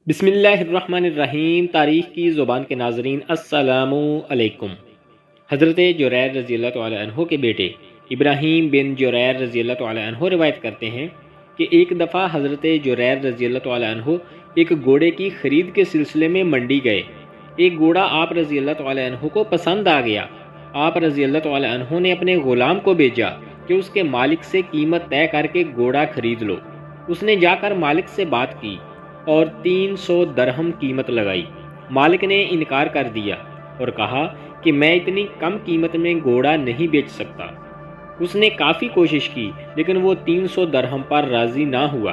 بسم اللہ الرحمن الرحیم۔ تاریخ کی زبان کے ناظرین السلام علیکم۔ حضرت جریر رضی اللہ تعالیٰ عنہ کے بیٹے ابراہیم بن جریر رضی اللہ تعالیٰ عنہ روایت کرتے ہیں کہ ایک دفعہ حضرت جریر رضی اللہ تعالیٰ عنہ ایک گھوڑے کی خرید کے سلسلے میں منڈی گئے۔ ایک گھوڑا آپ رضی اللہ تعالیٰ عنہ کو پسند آ گیا۔ آپ رضی اللہ تعالیٰ عنہ نے اپنے غلام کو بھیجا کہ اس کے مالک سے قیمت طے کر کے گھوڑا خرید لو۔ اس نے جا کر مالک سے بات کی اور 300 درہم قیمت لگائی۔ مالک نے انکار کر دیا اور کہا کہ میں اتنی کم قیمت میں گھوڑا نہیں بیچ سکتا۔ اس نے کافی کوشش کی لیکن وہ 300 درہم پر راضی نہ ہوا۔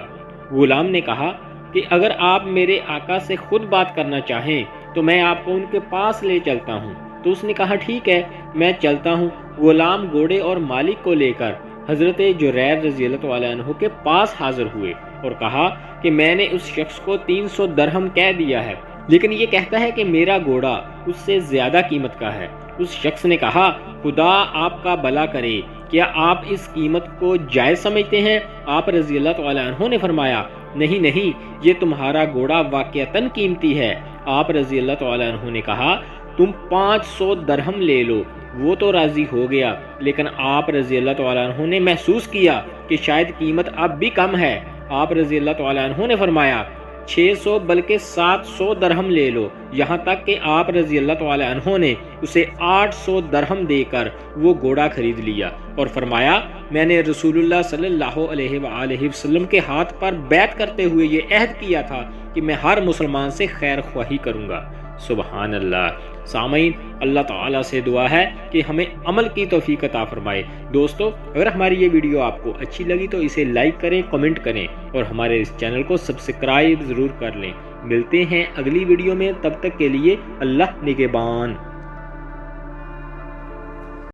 غلام نے کہا کہ اگر آپ میرے آقا سے خود بات کرنا چاہیں تو میں آپ کو ان کے پاس لے چلتا ہوں۔ تو اس نے کہا ٹھیک ہے، میں چلتا ہوں۔ غلام گھوڑے اور مالک کو لے کر حضرت جریر رضی اللہ تعالیٰ عنہ کے پاس حاضر ہوئے اور کہا کہ میں نے اس شخص کو 300 درہم کہہ دیا ہے لیکن یہ کہتا ہے کہ میرا گھوڑا اس سے زیادہ قیمت کا ہے۔ اس شخص نے کہا خدا آپ کا بھلا کرے، کیا آپ اس قیمت کو جائز سمجھتے ہیں؟ آپ رضی اللہ تعالیٰ عنہ نے فرمایا نہیں، یہ تمہارا گھوڑا واقعتاً قیمتی ہے۔ آپ رضی اللہ تعالیٰ عنہ نے کہا تم 500 درہم لے لو۔ وہ تو راضی ہو گیا لیکن آپ رضی اللہ تعالیٰ عنہ نے محسوس کیا کہ شاید قیمت اب بھی کم ہے۔ آپ رضی اللہ تعالیٰ عنہ نے فرمایا 600 بلکہ 700 درہم لے لو، یہاں تک کہ آپ رضی اللہ تعالیٰ عنہ نے اسے 800 درہم دے کر وہ گھوڑا خرید لیا اور فرمایا میں نے رسول اللہ صلی اللہ علیہ وآلہ وسلم کے ہاتھ پر بیعت کرتے ہوئے یہ عہد کیا تھا کہ میں ہر مسلمان سے خیر خواہی کروں گا۔ سبحان اللہ۔ سامعین، اللہ تعالیٰ سے دعا ہے کہ ہمیں عمل کی توفیق عطا فرمائے۔ دوستو، اگر ہماری یہ ویڈیو آپ کو اچھی لگی تو اسے لائک کریں، کمنٹ کریں اور ہمارے اس چینل کو سبسکرائب ضرور کر لیں۔ ملتے ہیں اگلی ویڈیو میں، تب تک کے لیے اللہ نگہبان۔